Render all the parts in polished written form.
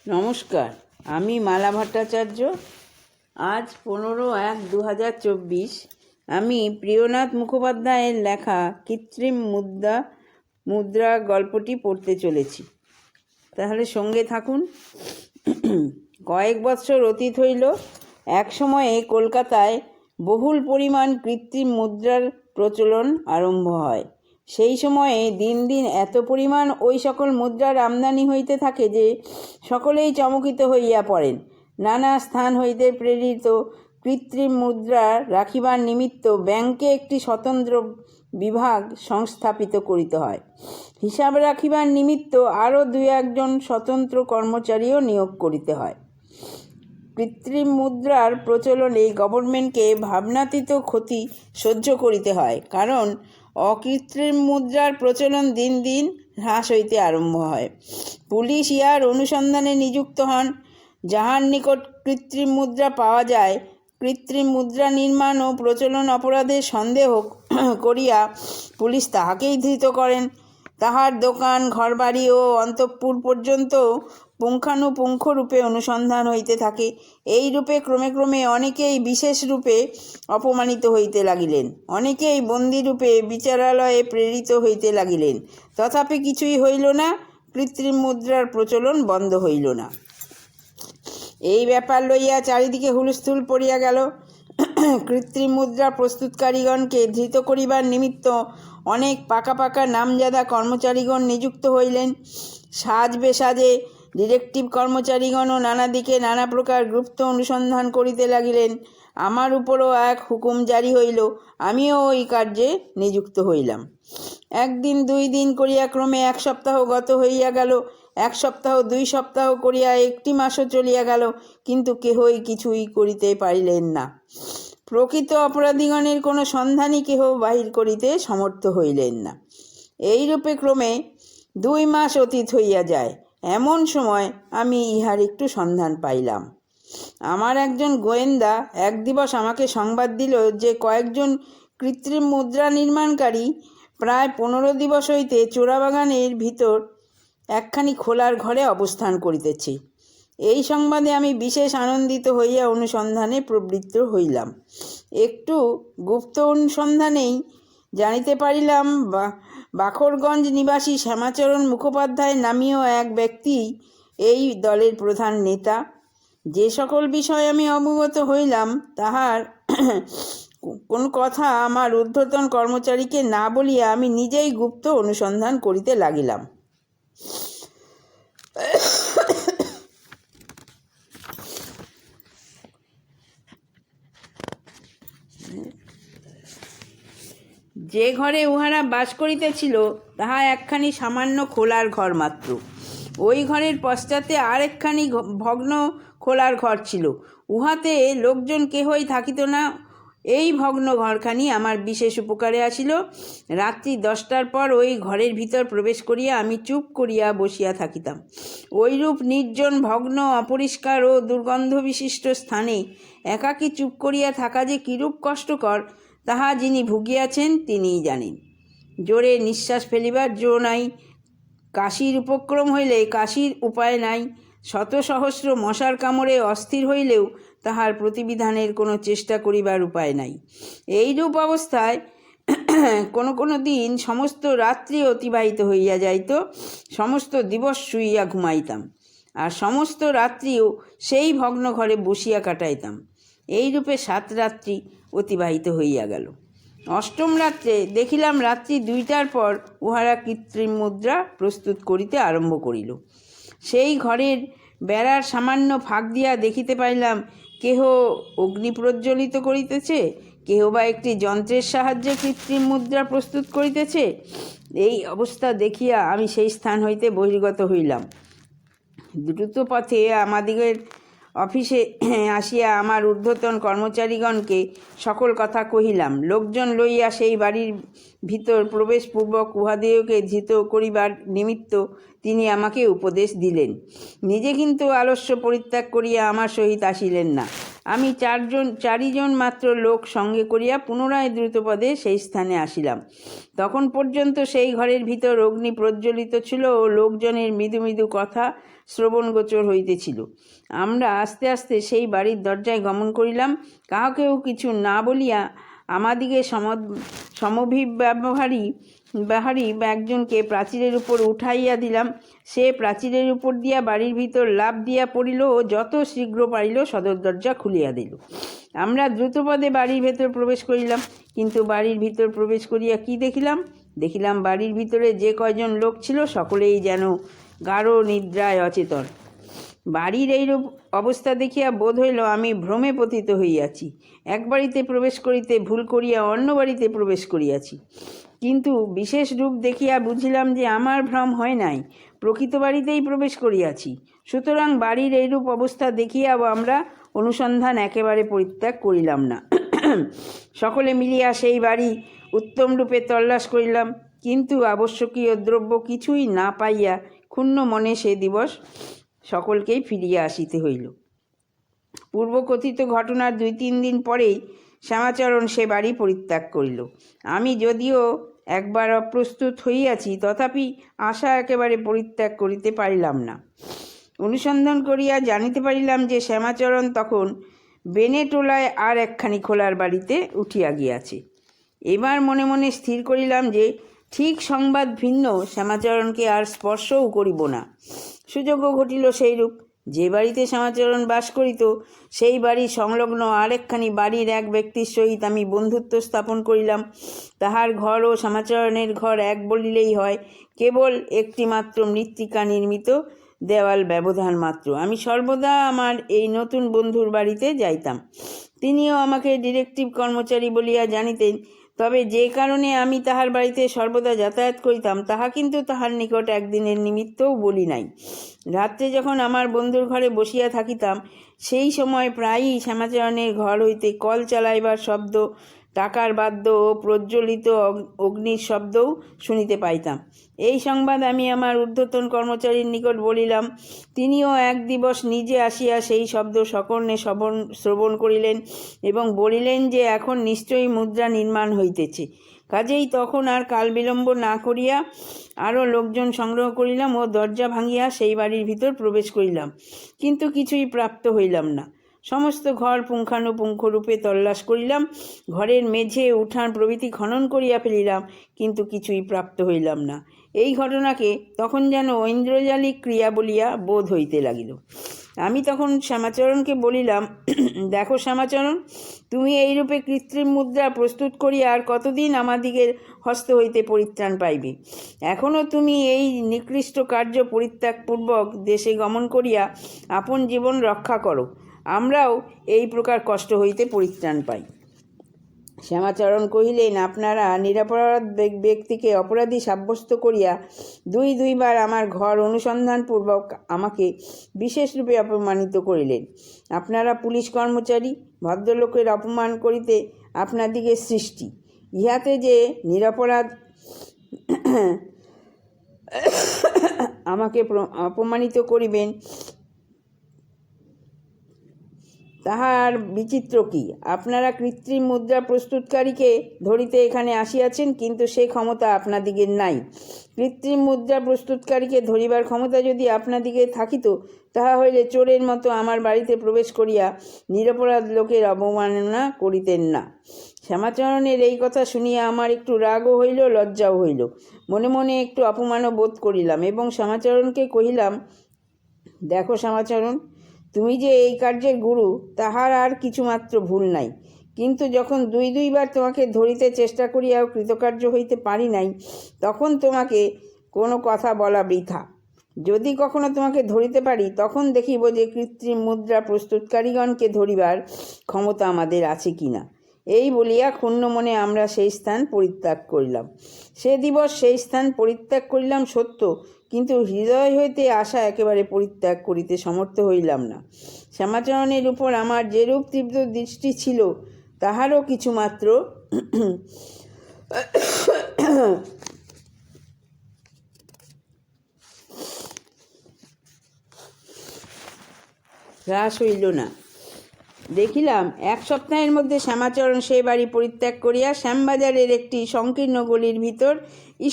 নমস্কার, আমি মালা ভট্টাচার্য। আজ 15/1/2024 আমি প্রিয়নাথ মুখোপাধ্যায়ের লেখা কৃত্রিম মুদ্রা গল্পটি পড়তে চলেছি। তাহলে সঙ্গে থাকুন। কয়েক বৎসর অতীত হইল। এক সময়ে কলকাতায় বহুল পরিমাণ কৃত্রিম মুদ্রার প্রচলন আরম্ভ হয়। সেই সময়ে দিন দিন এত পরিমাণ ওই সকল মুদ্রার আমদানি হইতে থাকে যে সকলেই চমকিত হইয়া পড়েন। নানা স্থান হইতে প্রেরিত কৃত্রিম মুদ্রা রাখিবার নিমিত্ত ব্যাংকে একটি স্বতন্ত্র বিভাগ সংস্থাপিত করিতে হয়। হিসাব রাখিবার নিমিত্ত আরও 2-1 স্বতন্ত্র কর্মচারীও নিয়োগ করিতে হয়। কৃত্রিম মুদ্রার প্রচলনে গভর্নমেন্টকে ভাবনাতীত ক্ষতি সহ্য করিতে হয়, কারণ অকৃত্রিম মুদ্রার প্রচলন দিন দিন হ্রাস হইতে আরম্ভ হয়। পুলিশ ইহার অনুসন্ধানে নিযুক্ত হন। যাহার নিকট কৃত্রিম মুদ্রা পাওয়া যায়, কৃত্রিম মুদ্রা নির্মাণ ও প্রচলন অপরাধের সন্দেহ করিয়া পুলিশ তাহাকেই ধৃত করেন। তাহার দোকান, ঘরবাড়ি ও অন্তঃপুর পর্যন্ত পুঙ্খানুপুঙ্খরূপে অনুসন্ধান হইতে থাকে। এই রূপে ক্রমে ক্রমে অনেকেই বিশেষ রূপে অপমানিত হইতে লাগিলেন, অনেকেই বন্দিরূপে বিচারালয়ে প্রেরিত হইতে লাগিলেন। তথাপি কিছুই হইল না, কৃত্রিম মুদ্রার প্রচলন বন্ধ হইল না। এই ব্যাপার লইয়া চারিদিকে হুলস্থুল পড়িয়া গেল। কৃত্রিম মুদ্রা প্রস্তুতকারীগণকে ধৃত করিবার নিমিত্ত অনেক পাকা পাকা নামজাদা কর্মচারীগণ নিযুক্ত হইলেন। সাজ বেসাজে ডিটেকটিভ কর্মচারীগণও নানা দিকে নানা প্রকার গুপ্ত অনুসন্ধান করিতে লাগিলেন। আমার উপরও এক হুকুম জারি হইল। আমিও ওই কার্যে নিযুক্ত হইলাম। 1 দিন 2 দিন করিয়া ক্রমে 1 সপ্তাহ গত হইয়া গেল। 1 সপ্তাহ 2 সপ্তাহ করিয়া 1 মাসও চলিয়া গেল, কিন্তু কেহই কিছুই করিতে পারিলেন না। প্রকৃত অপরাধীগণের কোনো সন্ধানই কেহ বাহির করিতে সমর্থ হইলেন না। এইরূপে ক্রমে 2 মাস অতীত হইয়া যায়। এমন সময় আমি ইহার একটু সন্ধান পাইলাম। আমার একজন গোয়েন্দা এক দিবস আমাকে সংবাদ দিল যে কয়েকজন কৃত্রিম মুদ্রা নির্মাণকারী প্রায় 15 দিবস হইতে চোরাবাগানের ভিতর একখানি খোলার ঘরে অবস্থান করিতেছি। এই সংবাদে আমি বিশেষ আনন্দিত হইয়া অনুসন্ধানে প্রবৃত্ত হইলাম। একটু গুপ্ত অনুসন্ধানেই জানিতে পারিলাম বাখরগঞ্জ নিবাসী শ্যামাচরণ মুখোপাধ্যায় নামীয় এক ব্যক্তি এই দলের প্রধান নেতা। যে সকল বিষয় আমি অবগত হইলাম, তাহার কোনো কথা আমার ঊর্ধ্বতন কর্মচারীকে না বলিয়া আমি নিজেই গুপ্ত অনুসন্ধান করিতে লাগিলাম। যে ঘরে উহারা বাস করিতেছিল তাহা একখানি সামান্য খোলার ঘর মাত্র। ওই ঘরের পশ্চাতে আর একখানি ভগ্ন খোলার ঘর ছিল। উহাতে লোকজন কেহই থাকিত না। এই ভগ্ন ঘরখানি আমার বিশেষ উপকারে আসিল। রাত্রি 10টার পর ওই ঘরের ভিতর প্রবেশ করিয়া আমি চুপ করিয়া বসিয়া থাকিতাম। ওইরূপ নির্জন, ভগ্ন, অপরিষ্কার ও দুর্গন্ধ বিশিষ্ট স্থানে একাকী চুপ করিয়া থাকা যে কিরূপ কষ্টকর, তাহা যিনি ভুগিয়াছেন তিনিই জানেন। জোরে নিঃশ্বাস ফেলিবার জো নাই, কাশির উপক্রম হইলে কাশির উপায় নাই, শত সহস্র মশার কামড়ে অস্থির হইলেও তাহার প্রতিবিধানের কোনো চেষ্টা করিবার উপায় নাই। এইরূপ অবস্থায় কোনো দিন সমস্ত রাত্রি অতিবাহিত হইয়া যাইত। সমস্ত দিবস শুইয়া ঘুমাইতাম, আর সমস্ত রাত্রিও সেই ভগ্ন ঘরে বসিয়া কাটাইতাম। এইরূপে 7 রাত্রি অতিবাহিত হইয়া গেল। 8ম রাত্রে দেখিলাম রাত্রি 2টার পর উহারা কৃত্রিম মুদ্রা প্রস্তুত করিতে আরম্ভ করিল। সেই ঘরের বেড়ার সামান্য ফাঁক দিয়া দেখিতে পাইলাম কেহ অগ্নি প্রজ্বলিত করিতেছে, কেহ বা একটি যন্ত্রের সাহায্যে কৃত্রিম মুদ্রা প্রস্তুত করিতেছে। এই অবস্থা দেখিয়া আমি সেই স্থান হইতে বহির্গত হইলাম। দ্রুত পথে আমাদিগের অফিসে আসিয়া আমার ঊর্ধ্বতন কর্মচারীগণকে সকল কথা কহিলাম। লোকজন লইয়া সেই বাড়ির ভিতর প্রবেশপূর্বক উহাদিগকে ধৃত করিবার নিমিত্ত তিনি আমাকে উপদেশ দিলেন। নিজে কিন্তু আলস্য পরিত্যাগ করিয়া আমার সহিত আসিলেন না। আমি চারিজন মাত্র লোক সঙ্গে করিয়া পুনরায় দ্রুতপদে সেই স্থানে আসিলাম। তখন পর্যন্ত সেই ঘরের ভিতর অগ্নি প্রজ্বলিত ছিল ও লোকজনের মৃদু মৃদু কথা শ্রবণগোচর হইতেছিল। আমরা আস্তে আস্তে সেই বাড়ির দরজায় গমন করিলাম। কাহাকেও কিছু না বলিয়া আমাদিগে সমভিব্যবহারী একজনকে প্রাচীরের উপর উঠাইয়া দিলাম। সে প্রাচীরের উপর দিয়া বাড়ির ভিতর লাফ দিয়া পড়িল ও যত শীঘ্র পারিল সদর দরজা খুলিয়া দিল। আমরা দ্রুতপদে বাড়ির ভেতর প্রবেশ করিলাম, কিন্তু বাড়ির ভিতর প্রবেশ করিয়া কি দেখিলাম বাড়ির ভিতরে যে কয়জন লোক ছিল সকলেই যেন গাঢ় নিদ্রায় অচেতন। বাড়ির এইরূপ অবস্থা দেখিয়া বোধ হইল আমি ভ্রমে পতিত হইয়াছি। এক বাড়িতে প্রবেশ করিতে ভুল করিয়া অন্য বাড়িতে প্রবেশ করিয়াছি, কিন্তু বিশেষ রূপ দেখিয়া বুঝিলাম যে আমার ভ্রম হয় নাই, প্রকৃত বাড়িতেই প্রবেশ করিয়াছি। সুতরাং বাড়ির এইরূপ অবস্থা দেখিয়াও আমরা অনুসন্ধান একেবারে পরিত্যাগ করিলাম না। সকলে মিলিয়া সেই বাড়ি উত্তম রূপে তল্লাশ করিলাম, কিন্তু আবশ্যকীয় দ্রব্য কিছুই না পাইয়া ক্ষুণ্ণ মনে সে দিবস সকলকেই ফিরিয়া আসিতে হইল। পূর্বকথিত ঘটনার 2-3 দিন পরেই শ্যামাচরণ সে বাড়ি পরিত্যাগ করিল। আমি যদিও একবার অপ্রস্তুত হইয়াছি, তথাপি আশা একেবারে পরিত্যাগ করিতে পারিলাম না। অনুসন্ধান করিয়া জানিতে পারিলাম যে শ্যামাচরণ তখন বেনেটোলায় আর একখানি খোলার বাড়িতে উঠিয়া গিয়াছে। এবার মনে মনে স্থির করিলাম যে ঠিক সংবাদ ভিন্ন শ্যামাচরণকে আর স্পর্শও করিব না। সুযোগও ঘটিল সেইরূপ। যে বাড়িতে শ্যামাচরণ বাস করিত সেই বাড়ি সংলগ্ন আরেকখানি বাড়ির এক ব্যক্তির সহিত আমি বন্ধুত্ব স্থাপন করিলাম। তাহার ঘর ও শ্যামাচরণের ঘর এক বলিলেই হয়, কেবল একটি মাত্র মৃত্তিকা নির্মিত দেওয়াল ব্যবধান মাত্র। আমি সর্বদা আমার এই নতুন বন্ধুর বাড়িতে যাইতাম। তিনিও আমাকে ডিরেক্টিভ কর্মচারী বলিয়া জানিতেন, তবে যে কারণে আমি তাহার বাড়িতে সর্বদা যাতায়াত করিতাম তাহা কিন্তু তাহার নিকট একদিনের নিমিত্তও বলি নাই। রাত্রে যখন আমার বন্ধুর ঘরে বসিয়া থাকিতাম, সেই সময় প্রায়ই শ্যামাচরণের ঘর হইতে কল চালাইবার শব্দ, টাকার বাদ্য ও প্রজ্বলিত অগ্নির শব্দও শুনিতে পাইতাম। এই সংবাদ আমি আমার ঊর্ধ্বতন কর্মচারীর নিকট বলিলাম। তিনিও এক দিবস নিজে আসিয়া সেই শব্দ সকর্ণে শ্রবণ করিলেন এবং বলিলেন যে এখন নিশ্চয়ই মুদ্রা নির্মাণ হইতেছে। কাজেই তখন আর কাল বিলম্ব না করিয়া আরও লোকজন সংগ্রহ করিলাম ও দরজা ভাঙিয়া সেই বাড়ির ভিতর প্রবেশ করিলাম, কিন্তু কিছুই প্রাপ্ত হইলাম না। সমস্ত ঘর পুঙ্খানুপুঙ্খরূপে তল্লাশ করিলাম, ঘরের মেঝে উঠান প্রভৃতি খনন করিয়া ফেলিলাম, কিন্তু কিছুই প্রাপ্ত হইলাম না। এই ঘটনাকে তখন যেন ঐন্দ্রজালিক ক্রিয়া বলিয়া বোধ হইতে লাগিল। আমি তখন শ্যামাচরণকে বলিলাম, দেখো শ্যামাচরণ, তুমি এইরূপে কৃত্রিম মুদ্রা প্রস্তুত করিয়া আর কতদিন আমাদিগের হস্ত হইতে পরিত্রাণ পাইবে? এখনও তুমি এই নিকৃষ্ট কার্য পরিত্যাগপূর্বক দেশে গমন করিয়া আপন জীবন রক্ষা করো, আমরাও এই প্রকার কষ্ট হইতে পরিত্রাণ পাই। শ্যামাচরণ কহিলেন, আপনারা নিরপরাধ ব্যক্তিকে অপরাধী সাব্যস্ত করিয়া দুইবার আমার ঘর অনুসন্ধানপূর্বক আমাকে বিশেষরূপে অপমানিত করিলেন। আপনারা পুলিশ কর্মচারী, ভদ্রলোকের অপমান করিতে আপনাদিগে সৃষ্টি। ইহাতে যে নিরপরাধ আমাকে অপমানিত করিবেন তাহার বিচিত্র কি? আপনারা কৃত্রিম মুদ্রা প্রস্তুতকারীকে ধরিতে এখানে আসিয়াছেন, কিন্তু সে ক্ষমতা আপনাদিগের নাই। কৃত্রিম মুদ্রা প্রস্তুতকারীকে ধরিবার ক্ষমতা যদি আপনাদিগের থাকিত, তাহা হইলে চোরের মতো আমার বাড়িতে প্রবেশ করিয়া নিরপরাধ লোকের অবমাননা করিতেন না। শ্যামাচরণের এই কথা শুনিয়া আমার একটু রাগও হইল, লজ্জাও হইল, মনে মনে একটু অপমানও বোধ করিলাম এবং শ্যামাচরণকে কহিলাম, দেখো শ্যামাচরণ, তুমি যে এই কার্যের গুরু তাহার আর কিছুমাত্র ভুল নাই, কিন্তু যখন দুইবার তোমাকে ধরিতে চেষ্টা করিয়াও কৃতকার্য হইতে পারি নাই, তখন তোমাকে কোনো কথা বলা বৃথা। যদি কখনো তোমাকে ধরিতে পারি, তখন দেখিব যে কৃত্রিম মুদ্রা প্রস্তুতকারীগণকে ধরিবার ক্ষমতা আমাদের আছে কিনা। এই বলিয়া ক্ষুণ্ণ মনে আমরা সেই স্থান পরিত্যাগ করিলাম। সে দিবস সেই স্থান পরিত্যাগ করিলাম সত্য, কিন্তু হৃদয় হইতে আশা একেবারে পরিত্যাগ করিতে সমর্থ হইলাম না। শ্যামাচরণের উপর আমার যেরূপ তীব্র দৃষ্টি ছিল, তাহারও কিছুমাত্র হ্রাস হইল না। দেখিলাম 1 সপ্তাহের মধ্যে শ্যামাচরণ সেই বাড়ি পরিত্যাগ করিয়া শ্যামবাজারের একটি সংকীর্ণ গলির ভিতর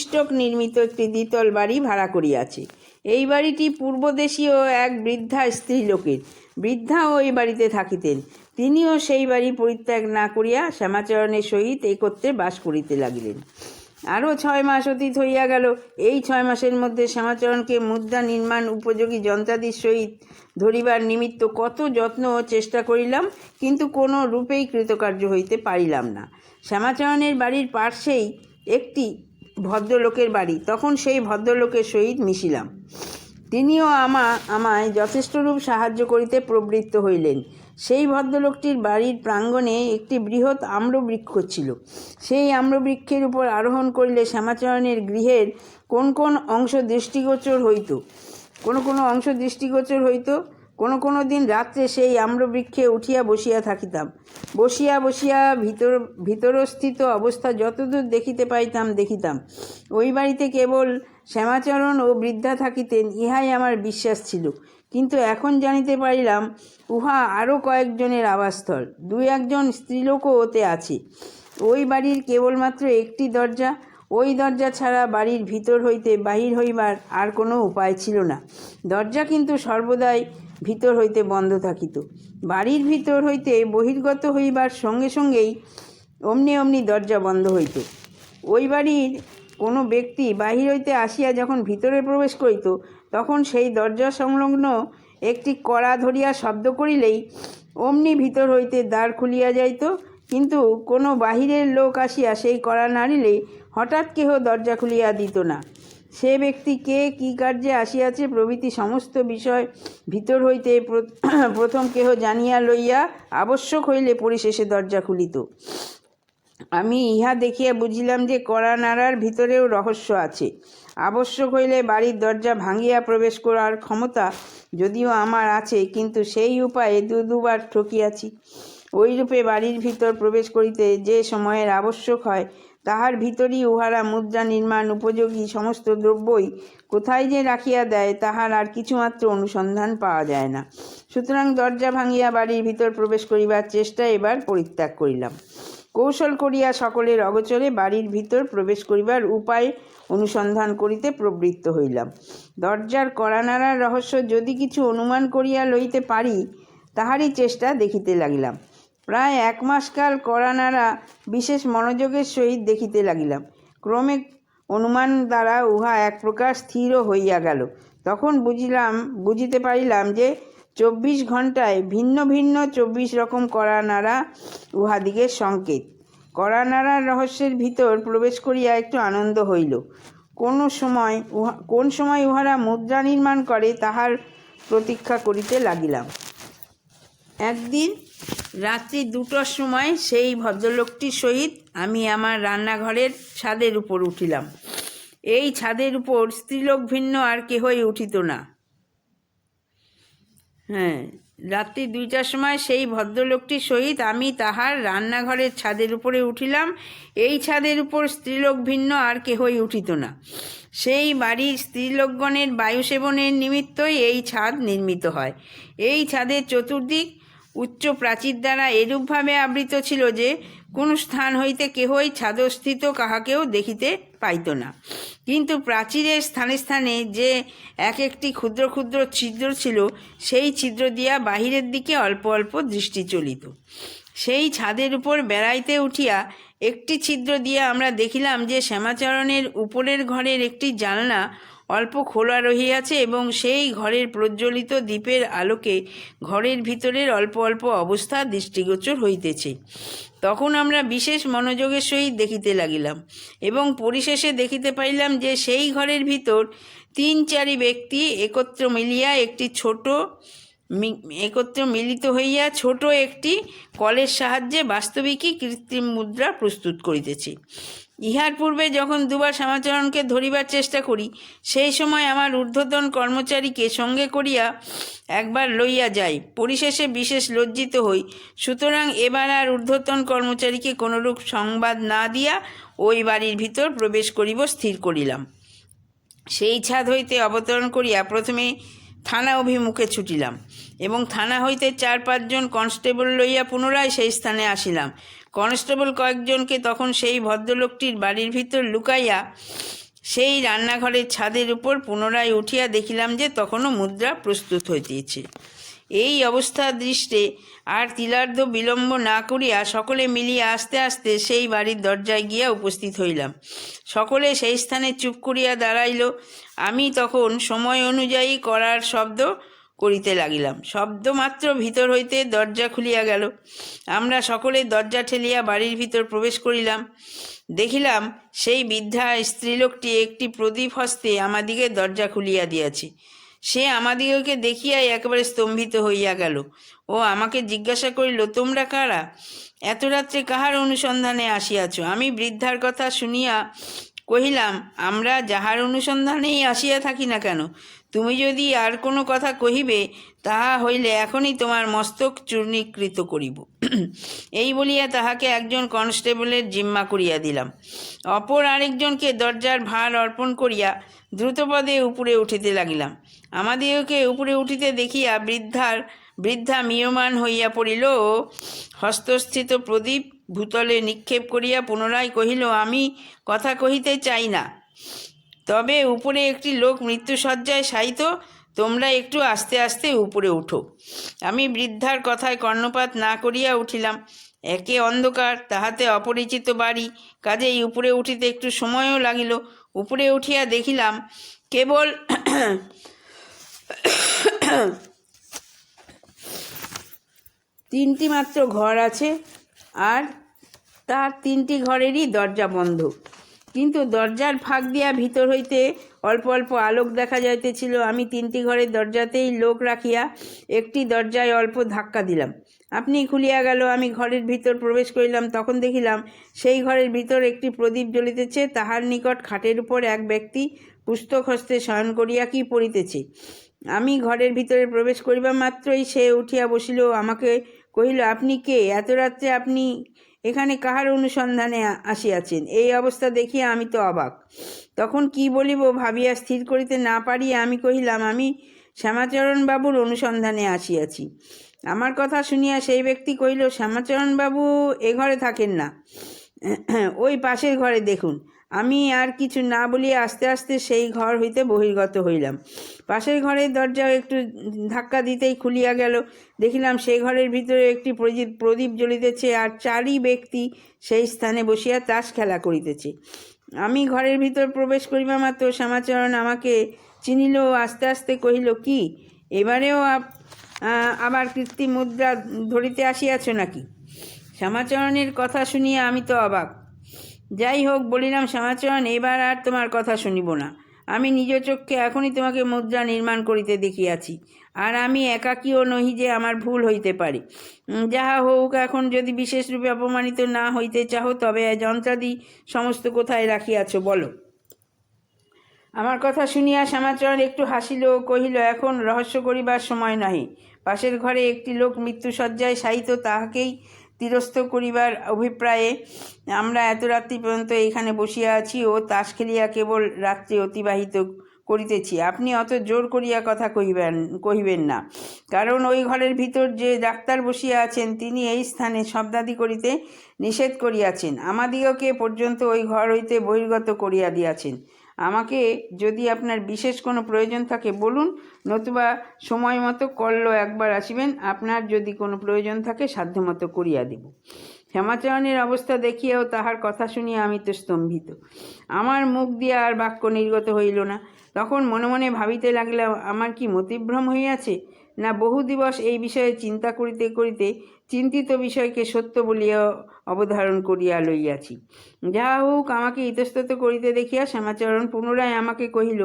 স্টক নির্মিত একটি দ্বিতল বাড়ি ভাড়া করিয়াছে। এই বাড়িটি পূর্বদেশীয় এক বৃদ্ধা স্ত্রীলোকের। বৃদ্ধাও এই বাড়িতে থাকিতেন। তিনিও সেই বাড়ি পরিত্যাগ না করিয়া শ্যামাচরণের সহিত একত্রে বাস করিতে লাগিলেন। আরও 6 মাস অতীত হইয়া গেল। এই 6 মাসের মধ্যে শ্যামাচরণকে মুদ্রা নির্মাণ উপযোগী যন্ত্রাদির সহিত ধরিবার নিমিত্ত কত যত্ন ও চেষ্টা করিলাম, কিন্তু কোনো রূপেই কৃতকার্য হইতে পারিলাম না। শ্যামাচরণের বাড়ির পার্শ্বেই একটি ভদ্রলোকের বাড়ি। তখন সেই ভদ্রলোকের সহিত মিশিলাম। তিনিও আমায় যথেষ্টরূপ সাহায্য করিতে প্রবৃত্ত হইলেন। সেই ভদ্রলোকটির বাড়ির প্রাঙ্গণে একটি বৃহৎ আম্রবৃক্ষ ছিল। সেই আম্রবৃক্ষের উপর আরোহণ করিলে শ্যামাচরণের গৃহের কোন কোন অংশ দৃষ্টিগোচর হইত। কোনো দিন রাত্রে সেই আম্রবৃক্ষে উঠিয়া বসিয়া থাকিতাম। বসিয়া ভিতরস্থিত অবস্থা যতদূর দেখিতে পাইতাম দেখিতাম। ওই বাড়িতে কেবল শ্যামাচরণ ও বৃদ্ধা থাকিতেন, ইহাই আমার বিশ্বাস ছিল। কিন্তু এখন জানিতে পারিলাম উহা আরও কয়েকজনের আবাসস্থল। 2-1 স্ত্রীলোকও ওতে আছে। ওই বাড়ির কেবলমাত্র একটি দরজা। ওই দরজা ছাড়া বাড়ির ভিতর হইতে বাহির হইবার আর কোনো উপায় ছিল না। দরজা কিন্তু সর্বদাই ভিতর হইতে বন্ধ থাকিত। বাড়ির ভিতর হইতে বহির্গত হইবার সঙ্গে সঙ্গেই অমনি দরজা বন্ধ হইত। ওই বাড়ির কোনো ব্যক্তি বাহির হইতে আসিয়া যখন ভিতরে প্রবেশ করিত, তখন সেই দরজা সংলগ্ন একটি কড়া ধরিয়া শব্দ করিলেই অমনি ভিতর হইতে দ্বার খুলিয়া যাইত। কিন্তু কোনো বাহিরের লোক আসিয়া সেই কড়া নাড়িলে হঠাৎ কেহ দরজা খুলিয়া দিত না। সে ব্যক্তি কে, কী কার্যে আসিয়াছে প্রভৃতি সমস্ত বিষয় ভিতর হইতে প্রথম কেহ জানিয়া লইয়া আবশ্যক হইলে পরিশেষে দরজা খুলিত। আমি ইহা দেখিয়া বুঝিলাম যে কড়া নাড়ার ভিতরেও রহস্য আছে। আবশ্যক হইলে বাড়ির দরজা ভাঙিয়া প্রবেশ করার ক্ষমতা যদিও আমার আছে, কিন্তু সেই উপায়ে 2বার ঠকিয়াছি। ওইরূপে বাড়ির ভিতর প্রবেশ করিতে যে সময়ের আবশ্যক হয়, তাহার ভিতরই উহারা মুদ্রা নির্মাণ উপযোগী সমস্ত দ্রব্যই কোথায় যে রাখিয়া দেয়, তাহার আর কিছুমাত্র অনুসন্ধান পাওয়া যায় না। সুতরাং দরজা ভাঙিয়া বাড়ির ভিতর প্রবেশ করিবার চেষ্টা এবার পরিত্যাগ করিলাম। কৌশল করিয়া সকলের অগোচরে বাড়ির ভিতর প্রবেশ করিবার উপায় অনুসন্ধান করিতে প্রবৃত্ত হইলাম। দরজার কড়া নাড়ার রহস্য যদি কিছু অনুমান করিয়া লইতে পারি, তাহারই চেষ্টা দেখিতে লাগিলাম। প্রায় 1 মাস কাল কড়া নাড়া বিশেষ মনোযোগের সহিত দেখিতে লাগিলাম। ক্রমে অনুমান দ্বারা উহা এক প্রকার স্থির হইয়া গেল। তখন বুঝিতে পারিলাম যে 24 ঘণ্টায় ভিন্ন ভিন্ন 24 রকম কড়া নাড়া উহাদিগের সংকেত। কড়া নাড়ার রহস্যের ভিতর প্রবেশ করিয়া একটু আনন্দ হইল। কোন সময় উহারা মুদ্রা নির্মাণ করে, তাহার প্রতীক্ষা করিতে লাগিলাম। একদিন রাত্রি 2টার সময় সেই ভদ্রলোকটির সহিত আমি আমার রান্নাঘরের ছাদের উপর উঠিলাম। এই ছাদের উপর স্ত্রীলোক ভিন্ন আর কেহই উঠিত না। রাত্রি 2টার সময় সেই ভদ্রলোকটির সহিত আমি তাহার রান্নাঘরের ছাদের উপরে উঠিলাম। এই ছাদের উপর স্ত্রীলোক ভিন্ন আর কেহই উঠিত না। সেই বাড়ির স্ত্রীলোকগণের বায়ু সেবনের নিমিত্তই এই ছাদ নির্মিত হয়। এই ছাদের চতুর্দিক উচ্চ প্রাচীর দ্বারা এরূপভাবে আবৃত ছিল যে কোনো স্থান হইতে কেহই ছাদস্থিত কাহাকেও দেখিতে পাইত না। কিন্তু প্রাচীরের স্থানে স্থানে যে একটি ক্ষুদ্র ক্ষুদ্র ছিদ্র ছিল, সেই ছিদ্র দিয়া বাহিরের দিকে অল্প অল্প দৃষ্টি চলিত। সেই ছাদের উপর বেড়াইতে উঠিয়া একটি ছিদ্র দিয়া আমরা দেখিলাম যে শ্যামাচরণের উপরের ঘরের একটি জানলা অল্প খোলা রহিয়াছে এবং সেই ঘরের প্রজ্বলিত দীপের আলোকে ঘরের ভিতরের অল্প অল্প অবস্থা দৃষ্টিগোচর হইতেছে। তখন আমরা বিশেষ মনোযোগের সহিত দেখিতে লাগিলাম এবং পরিশেষে দেখিতে পাইলাম যে সেই ঘরের ভিতর 3-4 ব্যক্তি একত্র মিলিত হইয়া ছোট একটি কলের সাহায্যে বাস্তবিকই কৃত্রিম মুদ্রা প্রস্তুত করিতেছে। ইহার পূর্বে যখন 2বার শ্যামাচরণকে ধরিবার চেষ্টা করি, সেই সময় আমার ঊর্ধ্বতন কর্মচারীকে সঙ্গে করিয়া একবার লইয়া যাই। পরিশেষে বিশেষ লজ্জিত হই। সুতরাং এবার আর ঊর্ধ্বতন কর্মচারীকে কোনরূপ সংবাদ না দিয়া ওই বাড়ির ভিতর প্রবেশ করিব স্থির করিলাম। সেই ছাদ হইতে অবতরণ করিয়া প্রথমে থানা অভিমুখে ছুটিলাম এবং থানা হইতে 4-5 জন কনস্টেবল লইয়া পুনরায় সেই স্থানে আসিলাম। কনস্টেবল কয়েকজনকে তখন সেই ভদ্রলোকটির বাড়ির ভিতর লুকাইয়া সেই রান্নাঘরের ছাদের উপর পুনরায় উঠিয়া দেখিলাম যে তখনও মুদ্রা প্রস্তুত হইতেছে। এই অবস্থা দৃষ্টে আর তিলার্ধ বিলম্ব না করিয়া সকলে মিলিয়া আস্তে আস্তে সেই বাড়ির দরজায় গিয়া উপস্থিত হইলাম। সকলে সেই স্থানে চুপ করিয়া দাঁড়াইল। আমি তখন সময় অনুযায়ী করার শব্দ করিতে লাগিলাম। শব্দ মাত্র ভিতর হইতে দরজা খুলিয়া গেল। আমরা সকলে দরজা ঠেলিয়া বাড়ির ভিতর প্রবেশ করিলাম। দেখিলাম সেই বৃদ্ধা স্ত্রীলোকটি একটি প্রদীপ হস্তে আমাদিগে দরজা খুলিয়া দিয়াছে। সে আমাদিগকে দেখিয়াই একেবারে স্তম্ভিত হইয়া গেল ও আমাকে জিজ্ঞাসা করিল, তোমরা কারা? এত রাত্রে কাহার অনুসন্ধানে আসিয়াছ? আমি বৃদ্ধার কথা শুনিয়া কহিলাম, আমরা যাহার অনুসন্ধানেই আসিয়া থাকি না কেন, তুমি যদি আর কোনো কথা কহিবে তাহা হইলে এখনই তোমার মস্তক চূর্ণীকৃত করিব। এই বলিয়া তাহাকে একজন কনস্টেবলের জিম্মা করিয়া দিলাম। অপর আরেকজনকে দরজার ভার অর্পণ করিয়া দ্রুতপদে উপরে উঠিতে লাগিলাম। আমাদিগকে উপরে উঠিতে দেখিয়া বৃদ্ধা ম্রিয়মাণ হইয়া পড়িল ও হস্তস্থিত প্রদীপ ভূতলে নিক্ষেপ করিয়া পুনরায় কহিল, আমি কথা কহিতে চাই না, তবে উপরে একটি লোক মৃত্যুশয্যায় শায়িত, তোমরা একটু আস্তে আস্তে উপরে উঠো। আমি বৃদ্ধার কথায় কর্ণপাত না করিয়া উঠিলাম। একে অন্ধকার, তাহাতে অপরিচিত বাড়ি, কাজেই উপরে উঠিতে একটু সময়ও লাগিল। উপরে উঠিয়া দেখিলাম কেবল 3টি মাত্র ঘর আছে, আর তার 3টি ঘরেরই দরজা বন্ধ, কিন্তু দরজার ফাঁক দিয়া ভিতর হইতে অল্প অল্প আলোক দেখা যাইতেছিল। আমি 3টি ঘরের দরজাতেই লোক রাখিয়া একটি দরজায় অল্প ধাক্কা দিলাম, আপনি খুলিয়া গেল। আমি ঘরের ভিতর প্রবেশ করিলাম। তখন দেখিলাম সেই ঘরের ভিতর একটি প্রদীপ জ্বলিতেছে। তাহার নিকট খাটের উপর এক ব্যক্তি পুস্তক হস্তে শয়ন করিয়া কি পড়িতেছে। আমি ঘরের ভিতরে প্রবেশ করিবা মাত্রই সে উঠিয়া বসিল। আমাকে কহিল, আপনি কে? এত রাত্রে আপনি এখানে কাহার অনুসন্ধানে আসিয়াছেন? এই অবস্থা দেখিয়া আমি তো অবাক। তখন কি বলিব ভাবিয়া স্থির করিতে না পারিয়া আমি কহিলাম, আমি শ্যামাচরণবাবুর অনুসন্ধানে আসিয়াছি। আমার কথা শুনিয়া সেই ব্যক্তি কহিল, শ্যামাচরণবাবু এ ঘরে থাকেন না, ওই পাশের ঘরে দেখুন। আমি আর কিছু না বলিয়া আস্তে আস্তে সেই ঘর হইতে বহির্গত হইলাম। পাশের ঘরের দরজা একটু ধাক্কা দিতেই খুলিয়া গেল। দেখিলাম সেই ঘরের ভিতরে একটি প্রদীপ জ্বলিতেছে, আর 4ই ব্যক্তি সেই স্থানে বসিয়া তাস খেলা করিতেছে। আমি ঘরের ভিতর প্রবেশ করিবা মাত্র শ্যামাচরণ আমাকে চিনিল ও আস্তে আস্তে কহিল, কি এবারেও আবার কীর্তি মুদ্রা ধরিতে আসিয়াছ নাকি? শ্যামাচরণের কথা শুনিয়া আমি তো অবাক। যাই হোক, বলিলাম, শ্যামাচরণ, এবার আর তোমার কথা শুনিব না। আমি নিজ চক্ষে এখনই তোমাকে মুদ্রা নির্মাণ করিতে দেখিয়াছি, আর আমি একাকীও নহি যে আমার ভুল হইতে পারে। যাহা হোক, এখন যদি বিশেষরূপে অপমানিত না হইতে চাহ, তবে যন্ত্রাদি সমস্ত কোথায় রাখিয়াছ বলো। আমার কথা শুনিয়া শ্যামাচরণ একটু হাসিল ও কহিল, এখন রহস্য করিবার সময় নহে। পাশের ঘরে একটি লোক মৃত্যুশয্যায় শায়িত, তাহাকেই তিরস্ত করিবার অভিপ্রায়ে আমরা এত রাত্রি পর্যন্ত এখানে বসিয়া আছি ও তাস খেলিয়া কেবল রাত্রি অতিবাহিত করিতেছি। আপনি অত জোর করিয়া কথা কহিবেন না, কারণ ওই ঘরের ভিতর যে ডাক্তার বসিয়া আছেন তিনি এই স্থানে শব্দাদি করিতে নিষেধ করিয়াছেন, আমাদিগকে পর্যন্ত ওই ঘর হইতে বহির্গত করিয়া দিয়াছেন। আমাকে যদি আপনার বিশেষ কোনো প্রয়োজন থাকে বলুন, নতুবা সময় মতো কল্লো একবার আসিবেন। আপনার যদি কোনো প্রয়োজন থাকে সাধ্যমতো করিয়া দেব। শ্যামাচরণের অবস্থা দেখিয়াও তাহার কথা শুনিয়া আমি তো স্তম্ভিত। আমার মুখ দিয়া আর বাক্য নির্গত হইল না। তখন মনে মনে ভাবিতে লাগিলাম, আমার কি মতিভ্রম হইয়াছে, না বহু দিবস এই বিষয়ে চিন্তা করিতে করিতে চিন্তিত বিষয়কে সত্য বলিয়া অবধারণ করিয়া লইয়াছি। যাহা হোক, আমাকে ইতস্তত করিতে দেখিয়া শ্যামাচরণ পুনরায় আমাকে কহিল,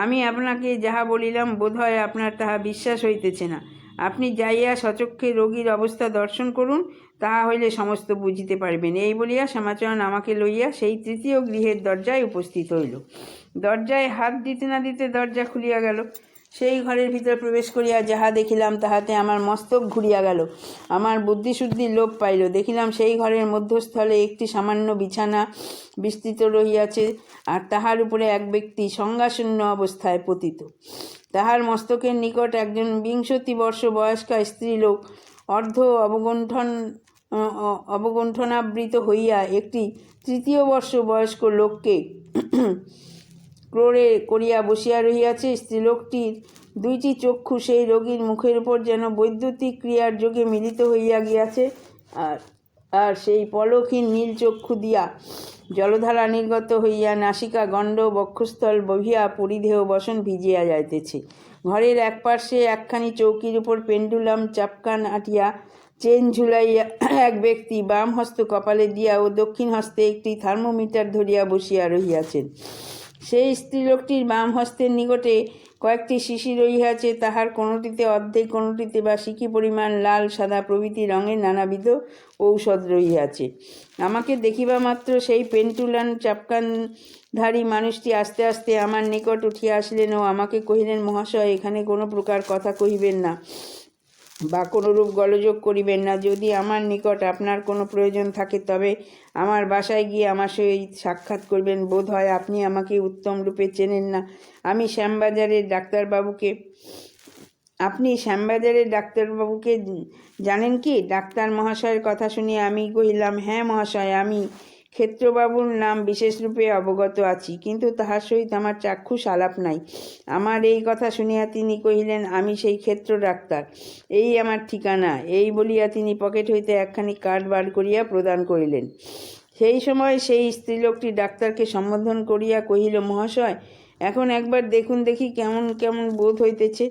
আমি আপনাকে যাহা বলিলাম বোধহয় আপনার তাহা বিশ্বাস হইতেছে না। আপনি যাইয়া সচক্ষে রোগীর অবস্থা দর্শন করুন, তাহা হইলে সমস্ত বুঝিতে পারবেন। এই বলিয়া শ্যামাচরণ আমাকে লইয়া সেই 3য় গৃহের দরজায় উপস্থিত হইল। দরজায় হাত দিতে না দিতে দরজা খুলিয়া গেল। সেই ঘরের ভিতর প্রবেশ করিয়া যাহা দেখিলাম তাহাতে আমার মস্তক ঘুরিয়া গেল। আমার বুদ্ধিশুদ্ধি লোপ পাইল। দেখিলাম সেই ঘরের মধ্যস্থলে একটি সামান্য বিছানা বিস্তৃত রহিয়াছে, আর তাহার উপরে এক ব্যক্তি সংজ্ঞাশূন্য অবস্থায় পতিত। তাহার মস্তকের নিকট একজন 20 বর্ষ বয়স্কা স্ত্রীলোক অর্ধ অবগুণ্ঠনাবৃত হইয়া একটি 3 বর্ষ বয়স্ক লোককে ক্রোড়ে করিয়া বসিয়া রহিয়াছে। স্ত্রীলোকটির 2টি চক্ষু সেই রোগীর মুখের উপর যেন বৈদ্যুতিক ক্রিয়ার যোগে মিলিত হইয়া গিয়াছে, আর সেই পলকহীন নীল চক্ষু দিয়া জলধারা নির্গত হইয়া নাসিকা গণ্ড বক্ষস্থল বহিয়া পরিধেয় বসন ভিজিয়া যাইতেছে। ঘরের এক পার্শ্বে একখানি চৌকির উপর পেন্ডুলাম চাপকান আটিয়া চেন ঝুলাইয়া এক ব্যক্তি বাম হস্ত কপালে দিয়া ও দক্ষিণ হস্তে একটি থার্মোমিটার ধরিয়া বসিয়া রহিয়াছেন। সেই স্ত্রীলোকটির বাম হস্তের নিকটে কয়েকটি শিশি রহিয়াছে, তাহার কোনোটিতে অর্ধেক, কোনোটিতে বা সিকি পরিমাণ লাল সাদা প্রভৃতি রঙের নানাবিধ ঔষধ রহিয়াছে। আমাকে দেখিবা মাত্র সেই পেন্টুলান চাপকানধারী মানুষটি আস্তে আস্তে আমার নিকট উঠিয়া আসিলেন ও আমাকে কহিলেন, মহাশয়, এখানে কোনো প্রকার কথা কহিবেন না বা কোনোরূপ গোলযোগ করিবেন না। যদি আমার নিকট আপনার কোনো প্রয়োজন থাকে তবে আমার বাসায় গিয়ে আমার সহিত সাক্ষাৎ করবেন। বোধ হয় আপনি আমাকে উত্তম রূপে চেনেন না। আপনি শ্যামবাজারের ডাক্তারবাবুকে জানেন কি? ডাক্তার মহাশয়ের কথা শুনিয়া আমি কহিলাম, হ্যাঁ মহাশয়, আমি ক্ষেত্রবাবুর নাম বিশেষরূপে অবগত আছি, কিন্তু তাহার সহিত আমার চাক্ষুষ আলাপ নাই। আমার এই কথা শুনিয়া তিনি কহিলেন, আমি সেই ক্ষেত্র ডাক্তার, এই আমার ঠিকানা। এই বলিয়া তিনি পকেট হইতে একখানি কার্ড বার করিয়া প্রদান করিলেন। সেই সময় সেই স্ত্রীলোকটি ডাক্তারকে সম্বোধন করিয়া কহিল, মহাশয়, এখন একবার দেখুন দেখি কেমন কেমন বোধ হইতেছে।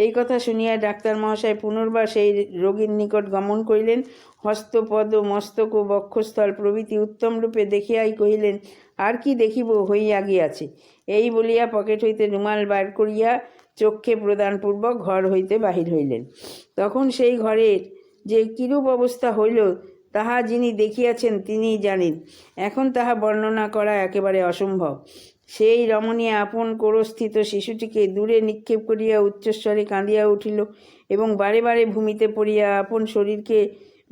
এই কথা শুনিয়া ডাক্তার মহাশয় পুনর্বার সেই রোগীর নিকট গমন করিলেন। হস্ত, পদ, মস্তক ও বক্ষস্থল প্রভৃতি উত্তম রূপে দেখিয়াই কহিলেন, আর কি দেখিব, হইয়া গিয়াছে। এই বলিয়া পকেট হইতে রুমাল বার করিয়া চক্ষে প্রদানপূর্বক ঘর হইতে বাহির হইলেন। তখন সেই ঘরের যে কিরূপ অবস্থা হইল তাহা যিনি দেখিয়াছেন তিনিই জানেন। এখন তাহা বর্ণনা করা একেবারে অসম্ভব। সেই রমণী আপন কোরস্থিত শিশুটিকে দূরে নিক্ষেপ করিয়া উচ্চস্বরে কাঁদিয়া উঠিল এবং বারে বারে ভূমিতে পড়িয়া আপন শরীরকে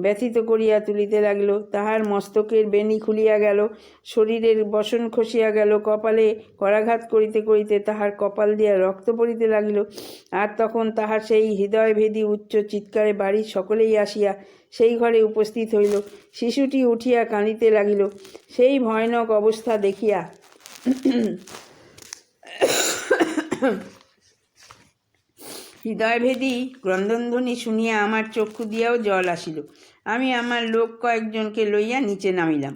ব্যথিত করিয়া তুলিতে লাগিল। তাহার মস্তকের বেণী খুলিয়া গেল, শরীরের বসন খসিয়া গেল, কপালে করাঘাত করিতে করিতে তাহার কপাল দিয়া রক্ত পড়িতে লাগিল। আর তখন তাহার সেই হৃদয়ভেদী উচ্চ চিৎকারে বাড়ির সকলেই আসিয়া সেই ঘরে উপস্থিত হইল। শিশুটি উঠিয়া কাঁদিতে লাগিল। সেই ভয়ানক অবস্থা দেখিয়া হৃদয়ভেদী ক্রন্দনধ্বনি শুনিয়া আমার চক্ষু দিয়াও জল আসিল। আমি আমার লোক কয়েকজনকে লইয়া নিচে নামিলাম।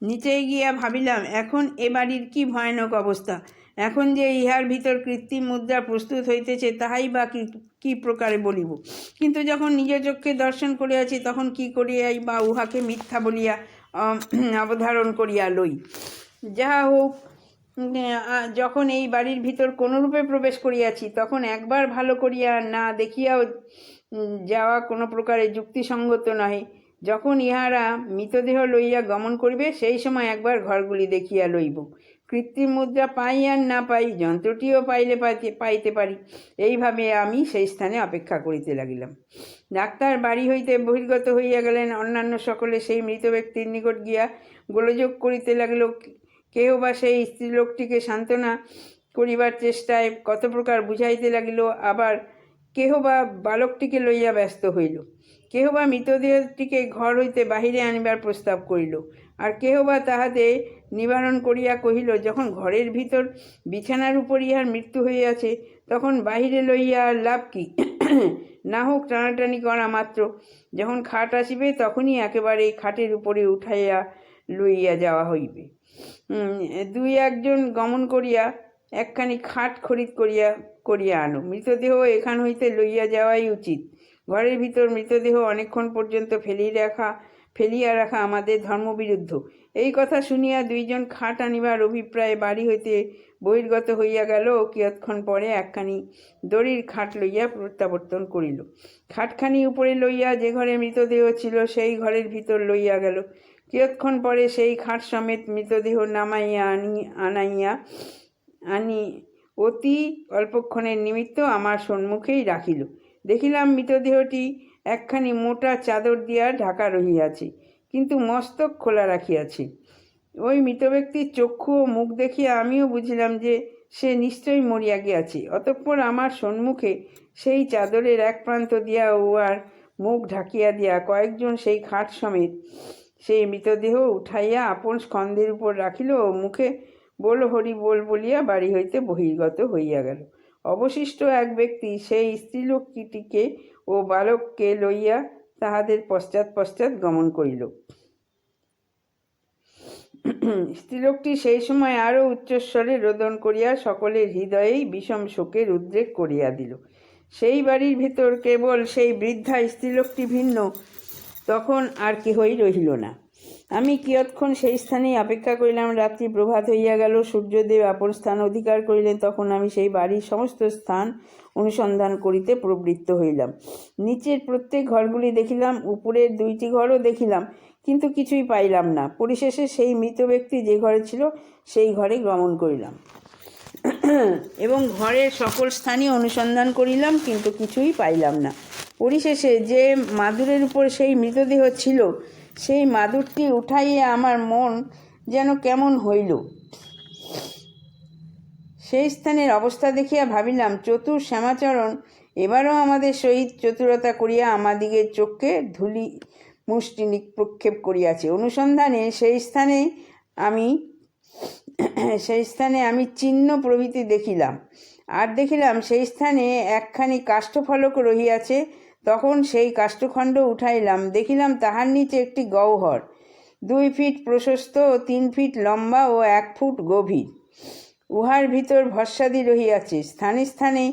নিচে গিয়া ভাবিলাম, এখন এ বাড়ির কি ভয়ানক অবস্থা। এখন যে ইহার ভিতর কৃত্রিম মুদ্রা প্রস্তুত হইতেছে তাহাই বা কি প্রকারে বলিব। কিন্তু যখন নিজ চক্ষে দর্শন করিয়াছি তখন কি করিয়াই বা উহাকে মিথ্যা বলিয়া অবধারণ করিয়া লই। যাহা হোক, যখন এই বাড়ির ভিতর কোনরূপে প্রবেশ করিয়াছি তখন একবার ভালো করিয়া না দেখিয়াও যাওয়া কোনো প্রকারে যুক্তিসঙ্গত নহে। যখন ইহারা মৃতদেহ লইয়া গমন করিবে সেই সময় একবার ঘরগুলি দেখিয়া লইব। কৃত্রিম মুদ্রা পাই আর না পাই, যন্ত্রটিও পাইলে পাইতে পারি। এইভাবে আমি সেই স্থানে অপেক্ষা করিতে লাগিলাম। ডাক্তার বাড়ি হইতে বহির্গত হইয়া গেলেন। অন্যান্য সকলে সেই মৃত ব্যক্তির নিকট গিয়া গোলযোগ করিতে লাগিল। কেহ বা সেই স্ত্রীলোকটিকে সান্ত্বনা করিবার চেষ্টায় কত প্রকার বুঝাইতে লাগিল, আবার কেহ বা বালকটিকে লইয়া ব্যস্ত হইল, কেহ বা মৃতদেহটিকে ঘর হইতে বাহিরে আনিবার প্রস্তাব করিল, আর কেহ বা তাহাতে নিবারণ করিয়া কহিল, যখন ঘরের ভিতর বিছানার উপর ইহার মৃত্যু হইয়াছে তখন বাহিরে লইয়া লাভ কি? না হোক টানাটানি করা মাত্র, যখন খাট আসিবে তখনই একেবারে খাটের উপরে উঠাইয়া লইয়া যাওয়া হইবে। 2-1 গমন করিয়া একখানি খাট খরিদ করিয়া আনো। মৃতদেহ এখান হইতে লইয়া যাওয়াই উচিত। ঘরের ভিতর মৃতদেহ অনেকক্ষণ পর্যন্ত ফেলিয়া রাখা আমাদের ধর্মবিরুদ্ধ। এই কথা শুনিয়া 2 খাট আনিবার অভিপ্রায়ে বাড়ি হইতে বহির্গত হইয়া গেল ও কিয়ৎক্ষণ পরে একখানি দড়ির খাট লইয়া প্রত্যাবর্তন করিল। খাটখানি উপরে লইয়া যে ঘরে মৃতদেহ ছিল সেই ঘরের ভিতর লইয়া গেল। কিয়ৎক্ষণ পরে সেই খাট সমেত মৃতদেহ নামাইয়া আনি অতি অল্পক্ষণের নিমিত্ত আমার সম্মুখেই রাখিল। দেখিলাম মৃতদেহটি একখানি মোটা চাদর দিয়া ঢাকা রহিয়াছে, কিন্তু মস্তক খোলা রাখিয়াছে। ওই মৃত ব্যক্তির চক্ষু ও মুখ দেখিয়া আমিও বুঝিলাম যে সে নিশ্চয়ই মরিয়া গিয়াছে। অতঃপর আমার সম্মুখে সেই চাদরের এক প্রান্ত দিয়া উহার মুখ ঢাকিয়া দিয়া কয়েকজন সেই খাট সমেত সেই মৃতদেহ উঠাইয়া আপন স্কন্ধের উপর রাখিল ও মুখে বল হরি বল বলিয়া বাড়ি হইতে বহির্গত হইয়া গেল। অবশিষ্ট এক ব্যক্তি সেই স্ত্রীলোকটিকে ও বালককে লইয়া তাহাদের পশ্চাৎ পশ্চাৎ গমন করিল। স্ত্রীলোকটি সেই সময় আরও উচ্চস্বরে রোদন করিয়া সকলের হৃদয়েই বিষম শোকের উদ্রেক করিয়া দিল। সেই বাড়ির ভেতর কেবল সেই বৃদ্ধা স্ত্রীলোকটি ভিন্ন, তখন আর কেহই রহিল না। আমি কিয়ৎক্ষণ সেই স্থানেই অপেক্ষা করিলাম। রাত্রি প্রভাত হইয়া গেল, সূর্যদেব আপন স্থান অধিকার করিলেন। তখন আমি সেই বাড়ির সমস্ত স্থান অনুসন্ধান করিতে প্রবৃত্ত হইলাম। নিচের প্রত্যেক ঘরগুলি দেখিলাম, উপরের 2টি ঘরও দেখিলাম, কিন্তু কিছুই পাইলাম না। পরিশেষে সেই মৃত ব্যক্তি যে ঘরে ছিল সেই ঘরে গমন করিলাম এবং ঘরের সকল স্থানই অনুসন্ধান করিলাম, কিন্তু কিছুই পাইলাম না। পরিশেষে যে মাদুরের উপর সেই মৃতদেহ ছিল সেই মাদুরটি উঠাইয়া আমার মন যেন কেমন হইল। সেই স্থানের অবস্থা দেখিয়া ভাবিলাম, চতুর শ্যামাচরণ এবারও আমাদের সহিত চতুরতা করিয়া আমাদিগের চোখকে ধূলি মুষ্টি প্রক্ষেপ করিয়াছে। অনুসন্ধানে সেই স্থানে আমি চিহ্ন প্রভৃতি দেখিলাম। আর দেখিলাম সেই স্থানে একখানি কাষ্ঠফলক রহিয়াছে। তখন সেই কাষ্ঠখণ্ড উঠাইলাম। দেখিলাম তাহার নিচে একটি গহ্বর, 2 ফিট প্রশস্ত ও 3 ফিট লম্বা ও 1 ফুট গভীর। উহার ভিতর ভস্মাদি রহিয়াছে। স্থানে স্থানে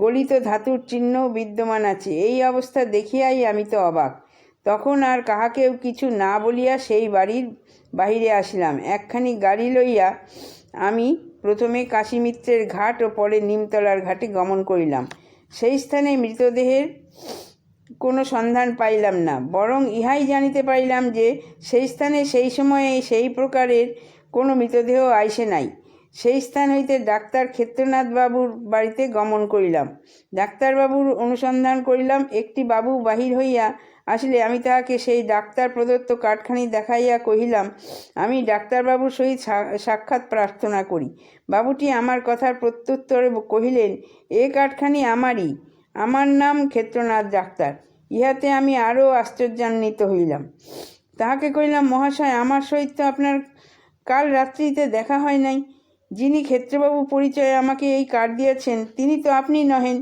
গলিত ধাতুর চিহ্নও বিদ্যমান আছে। এই অবস্থা দেখিয়াই আমি তো অবাক। তখন আর কাহাকেও কিছু না বলিয়া সেই বাড়ির বাহিরে আসিলাম। একখানি গাড়ি লইয়া আমি প্রথমে কাশীমিত্রের ঘাট ও পরে নিমতলার ঘাটে গমন করিলাম। সেই স্থানে মৃতদেহের কোনো সন্ধান পাইলাম না, বরং ইহাই জানিতে পারিলাম যে সেই স্থানে সেই সময়ে সেই প্রকারের কোনো মৃতদেহ আইসে নাই। সেই স্থান হইতে ডাক্তার ক্ষেত্রনাথ বাবুর বাড়িতে গমন করিলাম। ডাক্তারবাবুর অনুসন্ধান করিলাম। একটি বাবু বাহির হইয়া আসিলে আমি তাহাকে সেই ডাক্তার প্রদত্ত কার্ডখানি দেখাইয়া কহিলাম, আমি ডাক্তারবাবুর সহিত সাক্ষাৎ প্রার্থনা করি। বাবুটি আমার কথার প্রত্যুত্তরে কহিলেন, এ কার্ডখানি আমারই, আমার নাম ক্ষেত্রনাথ ডাক্তার। ইহাতে আমি আরও আশ্চর্যান্বিত হইলাম। তাহাকে কহিলাম, মহাশয়, আমার সহিত তো আপনার কাল রাত্রিতে দেখা হয় নাই। যিনি ক্ষেত্রবাবু পরিচয়ে আমাকে এই কার্ড দিয়েছেন তিনি তো আপনি নহেন।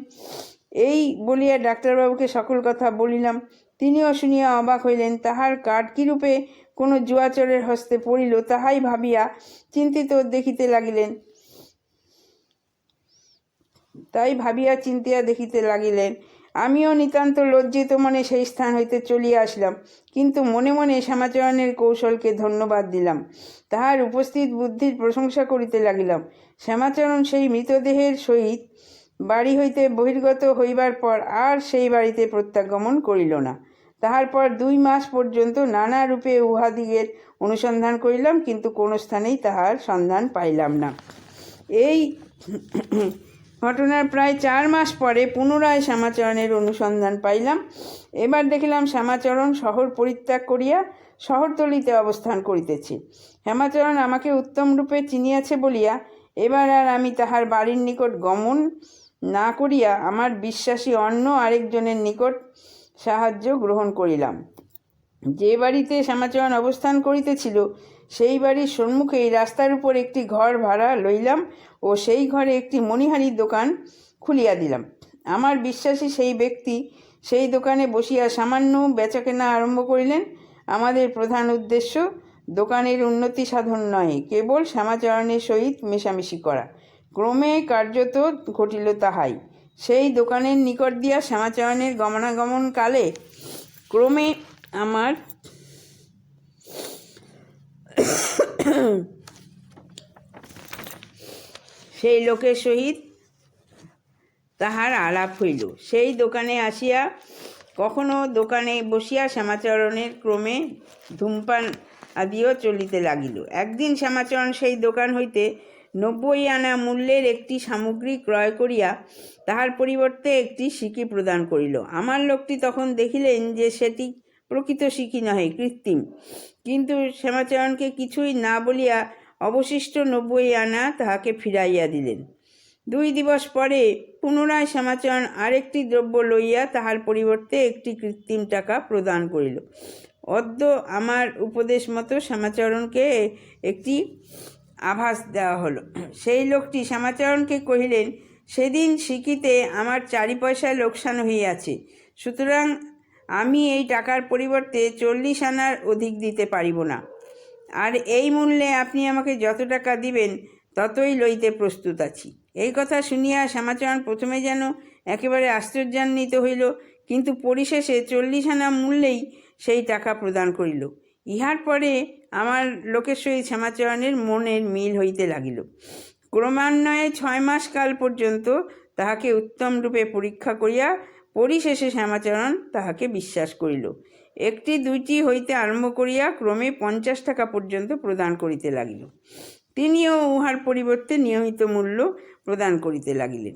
এই বলিয়া ডাক্তারবাবুকে সকল কথা বলিলাম। তিনিও শুনিয়া অবাক হইলেন। তাহার কার্ড কিরূপে কোনো জুয়াচোরের হস্তে পড়িল তাহাই ভাবিয়া চিন্তিত দেখিতে লাগিলেন। দেখিতে লাগিলেন। আমিও নিতান্ত লজ্জিত মনে সেই স্থান হইতে চলিয়া আসিলাম, কিন্তু মনে মনে শ্যামাচরণের কৌশলকে ধন্যবাদ দিলাম। তাহার উপস্থিত বুদ্ধির প্রশংসা করিতে লাগিলাম। শ্যামাচরণ সেই মৃতদেহের সহিত বাড়ি হইতে বহির্গত হইবার পর আর সেই বাড়িতে প্রত্যাগমন করিল না। তাহার পর 2 মাস পর্যন্ত নানা রূপে উহাদিগের অনুসন্ধান করিলাম, কিন্তু কোনো স্থানেই তাহার সন্ধান পাইলাম না। এই ঘটনার প্রায় 4 মাস পরে পুনরায় শ্যামাচরণের অনুসন্ধান পাইলাম। এবার দেখিলাম শ্যামাচরণ শহর পরিত্যাগ করিয়া শহরতলিতে অবস্থান করিতেছে। শ্যামাচরণ আমাকে উত্তম রূপে চিনিয়াছে বলিয়া এবার আর আমি তাহার বাড়ির নিকট গমন না করিয়া আমার বিশ্বাসী অন্য আরেকজনের নিকট সাহায্য গ্রহণ করিলাম। যে বাড়িতে শ্যামাচরণ অবস্থান করিতেছিল সেই বাড়ির সম্মুখেই রাস্তার উপর একটি ঘর ভাড়া লইলাম ও সেই ঘরে একটি মণিহারির দোকান খুলিয়া দিলাম। আমার বিশ্বাসী সেই ব্যক্তি সেই দোকানে বসিয়া সামান্য বেচাকেনা আরম্ভ করিলেন। আমাদের প্রধান উদ্দেশ্য দোকানের উন্নতি সাধন নয়, কেবল শ্যামাচরণের সহিত মেশামেশি করা। ক্রমে কার্যত ঘটিল তাহাই। সেই দোকানের নিকট দিয়া শ্যামাচরণের গমনাগমন কালে ক্রমে আমার সেই লোকের সহিত তাহার আলাপ হইল। সেই দোকানে আসিয়া কখনো দোকানে বসিয়া শ্যামাচরণের ক্রমে ধূমপান আদিও চলিতে লাগিল। একদিন শ্যামাচরণ সেই দোকান হইতে 90 আনা মূল্যের একটি সামগ্রী ক্রয় করিয়া তাহার পরিবর্তে একটি সিকি প্রদান করিল। আমার লোকটি তখন দেখিলেন যে সেটি প্রকৃত সিকি নহে, কৃত্রিম, কিন্তু শ্যামাচরণকে কিছুই না বলিয়া অবশিষ্ট 90 আনা তাহাকে ফিরাইয়া দিলেন। 2 দিবস পরে পুনরায় শ্যামাচরণ আরেকটি দ্রব্য লইয়া তাহার পরিবর্তে একটি কৃত্রিম টাকা প্রদান করিল। অদ্য আমার উপদেশ মতো শ্যামাচরণকে একটি আভাস দেওয়া হলো। সেই লোকটি শ্যামাচরণকে কহিলেন, সেদিন শিখিতে আমার 4 পয়সা লোকসান হইয়াছে, সুতরাং আমি এই টাকার পরিবর্তে 40 আনার অধিক দিতে পারিব না। আর এই মূল্যে আপনি আমাকে যত টাকা দিবেন ততই লইতে প্রস্তুত আছি। এই কথা শুনিয়া শ্যামাচরণ প্রথমে যেন একেবারে আশ্চর্যান্বিত হইল, কিন্তু পরিশেষে 40 আনা মূল্যেই সেই টাকা প্রদান করিল। ইহার পরে আমার লোকের সহিত শ্যামাচরণের মনের মিল হইতে লাগিল। ক্রমান্বয়ে 6 মাস কাল পর্যন্ত তাহাকে উত্তম রূপে পরীক্ষা করিয়া পরিশেষে শ্যামাচরণ তাহাকে বিশ্বাস করিল। 1টি 2টি হইতে আরম্ভ করিয়া ক্রমে 50 টাকা পর্যন্ত প্রদান করিতে লাগিল। তিনিও উহার পরিবর্তে নিয়মিত মূল্য প্রদান করিতে লাগিলেন।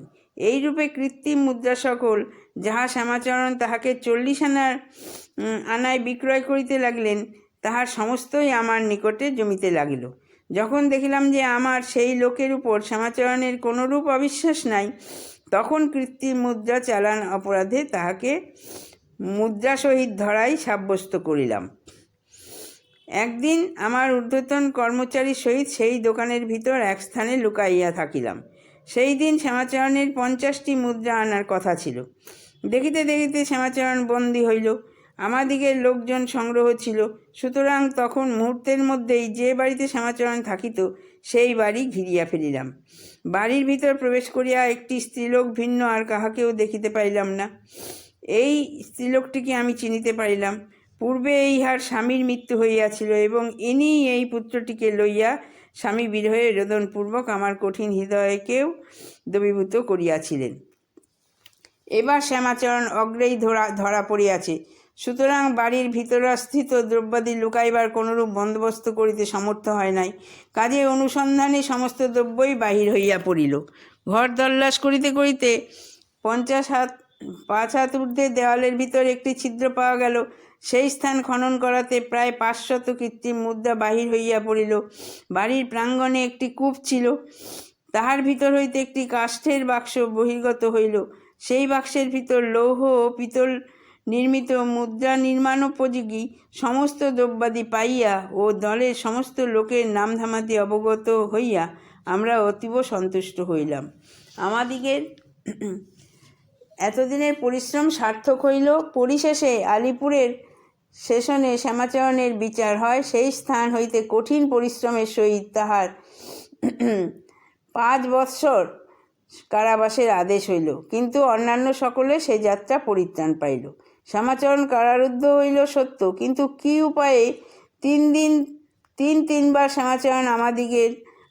এইরূপে কৃত্রিম মুদ্রা সকল যাহা শ্যামাচরণ তাহাকে 40 আনায় বিক্রয় করিতে লাগিলেন, তাহার সমস্তই আমার নিকটে জমিতে লাগিল। যখন দেখিলাম যে আমার সেই লোকের উপর শ্যামাচরণের কোনরূপ অবিশ্বাস নাই, তখন কৃত্রিম মুদ্রা চালান অপরাধে তাহাকে মুদ্রা সহিত ধরাই সাব্যস্ত করিলাম। একদিন আমার ঊর্ধ্বতন কর্মচারীর সহিত সেই দোকানের ভিতর এক স্থানে লুকাইয়া থাকিলাম। সেই দিন শ্যামাচরণের 50টি মুদ্রা আনার কথা ছিল। দেখিতে দেখিতে শ্যামাচরণ বন্দী হইল। আমাদিগের লোকজন সংগ্রহ ছিল, সুতরাং তখন মুহূর্তের মধ্যেই যে বাড়িতে শ্যামাচরণ থাকিত সেই বাড়ি ঘিরিয়া ফেলিলাম। বাড়ির ভিতর প্রবেশ করিয়া একটি স্ত্রীলোক ভিন্ন আর কাহাকেও দেখিতে পাইলাম না। এই স্ত্রীলোকটিকে আমি চিনিতে পারিলাম। পূর্বে ইহার স্বামীর মৃত্যু হইয়াছিল এবং ইনি এই পুত্রটিকে লইয়া স্বামী বিরহে রোদনপূর্বক আমার কঠিন হৃদয়কেও দ্রবীভূত করিয়াছিলেন। এবার শ্যামাচরণ অগ্রেই ধরা পড়িয়াছে, সুতরাং বাড়ির ভিতরস্থিত দ্রব্যাদি লুকাইবার কোনরূপ বন্দোবস্ত করিতে সমর্থ হয় নাই। কাজে অনুসন্ধানে সমস্ত দ্রব্যই বাহির হইয়া পড়িল। ঘর তল্লাশ করিতে করিতে 5 হাত ঊর্ধ্বে দেওয়ালের ভিতর একটি ছিদ্র পাওয়া গেল। সেই স্থান খনন করাতে প্রায় 500 কৃত্রিম মুদ্রা বাহির হইয়া পড়িল। বাড়ির প্রাঙ্গণে একটি কূপ ছিল, তাহার ভিতর হইতে একটি কাষ্ঠের বাক্স বহির্গত হইল। সেই বাক্সের ভিতর লৌহ ও পিতল নির্মিত মুদ্রা নির্মাণোপযোগী সমস্ত দ্রব্যাদি পাইয়া ও দলের সমস্ত লোকের নামধামাদি অবগত হইয়া আমরা অতীব সন্তুষ্ট হইলাম। আমাদিগের এতদিনের পরিশ্রম সার্থক হইল। পরিশেষে আলিপুরের সেশনে শ্যামাচরণের বিচার হয়। সেই স্থান হইতে কঠিন পরিশ্রমের সহিত তাহার 5 বৎসর কারাবাসের আদেশ হইল, কিন্তু অন্যান্য সকলে সেই যাত্রা পরিত্রাণ পাইল। শ্যামাচরণ কারারুদ্ধ হইল সত্য, কিন্তু কি উপায়ে 3 বার শ্যামাচরণ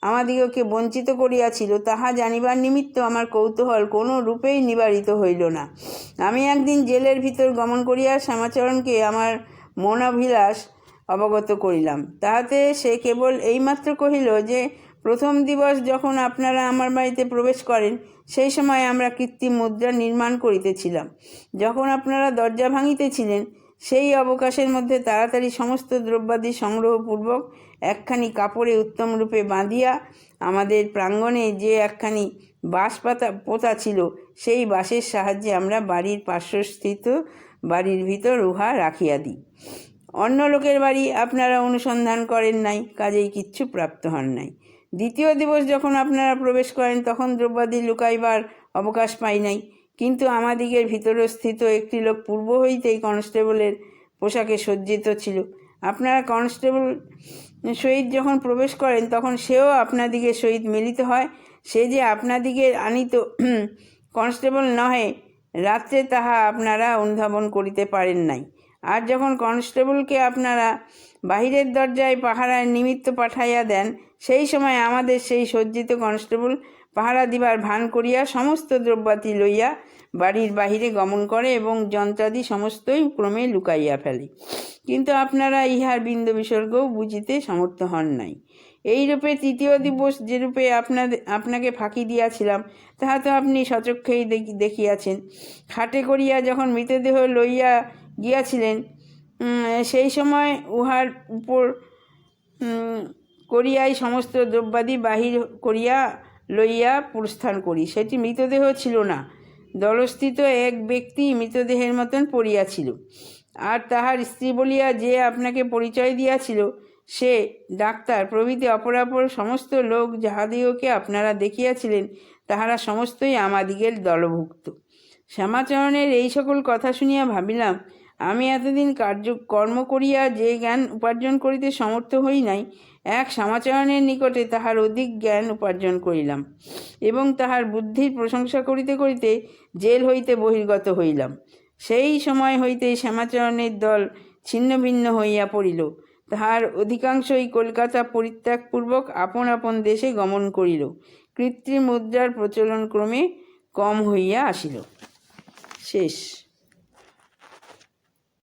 আমাদিগকে বঞ্চিত করিয়াছিল তাহা জানিবার নিমিত্ত আমার কৌতূহল কোনো রূপেই নিবারিত হইল না। আমি একদিন জেলের ভিতর গমন করিয়া শ্যামাচরণকে আমার মনোভিলাষ অবগত করিলাম। তাহাতে সে কেবল এইমাত্র কহিল যে, প্রথম দিবস যখন আপনারা আমার বাড়িতে প্রবেশ করেন সেই সময় আমরা কৃত্রিম মুদ্রা নির্মাণ করিতেছিলাম। যখন আপনারা দরজা ভাঙিতেছিলেন সেই অবকাশের মধ্যে তাড়াতাড়ি সমস্ত দ্রব্যাদি সংগ্রহপূর্বক একখানি কাপড়ে উত্তম রূপে বাঁধিয়া আমাদের প্রাঙ্গণে যে একখানি বাঁশ পোতা ছিল সেই বাঁশের সাহায্যে আমরা বাড়ির পার্শ্বস্থিত বাড়ির ভিতর উহা রাখিয়া দিই। অন্য লোকের বাড়ি আপনারা অনুসন্ধান করেন নাই, কাজেই কিচ্ছু প্রাপ্ত হন নাই। দ্বিতীয় দিবস যখন আপনারা প্রবেশ করেন তখন দ্রব্যাদি লুকাইবার অবকাশ পাই নাই, কিন্তু আমাদিগের ভিতরস্থিত একটি লোক পূর্ব হইতেই কনস্টেবলের পোশাকে সজ্জিত ছিল। আপনারা কনস্টেবল সহিত যখন প্রবেশ করেন তখন সেও আপনাদিগের সহিত মিলিত হয়। সে যে আপনাদিগের আনিত কনস্টেবল নহে, রাত্রে তাহা আপনারা অনুধাবন করিতে পারেন নাই। আর যখন কনস্টেবলকে আপনারা বাহিরের দরজায় পাহারার নিমিত্ত পাঠাইয়া দেন, সেই সময় আমাদের সেই সজ্জিত কনস্টেবল পাহারা দিবার ভান করিয়া সমস্ত দ্রব্যাদি লইয়া বাড়ির বাহিরে গমন করে এবং যন্ত্রাদি সমস্তই ক্রমে লুকাইয়া ফেলে, কিন্তু আপনারা ইহার বিন্দু বিসর্গও বুঝিতে সমর্থ হন নাই। এইরূপে তৃতীয় দিবস যেরূপে আপনাকে ফাঁকি দিয়াছিলাম তাহা তো আপনি সচক্ষেই দেখিয়াছেন। খাটে করিয়া যখন মৃতদেহ লইয়া গিয়াছিলেন সেই সময় উহার উপর করিয়াই সমস্ত দ্রব্যাদি বাহির করিয়া লইয়া প্রস্থান করি। সেটি মৃতদেহ ছিল না, দলস্থিত এক ব্যক্তি মৃতদেহের মতন পড়িয়াছিল। আর তাহার স্ত্রী বলিয়া যে আপনাকে পরিচয় দিয়াছিল, সে, ডাক্তার প্রভৃতি অপরাপর সমস্ত লোক যাহাদিগকে আপনারা দেখিয়াছিলেন, তাহারা সমস্তই আমাদিগের দলভুক্ত। শ্যামাচরণের এই সকল কথা শুনিয়া ভাবিলাম, আমি এতদিন কর্ম করিয়া যে জ্ঞান উপার্জন করিতে সমর্থ হই নাই, এক শ্যামাচরণের নিকটে তাহার অধিক জ্ঞান উপার্জন করিলাম এবং তাহার বুদ্ধির প্রশংসা করিতে করিতে জেল হইতে বহির্গত হইলাম। সেই সময় হইতেই শ্যামাচরণের দল ছিন্ন ভিন্ন হইয়া পড়িল। তাহার অধিকাংশই কলকাতা পরিত্যাগপূর্বক আপন আপন দেশে গমন করিল। কৃত্রিম মুদ্রার প্রচলন ক্রমে কম হইয়া আসিল। শেষ।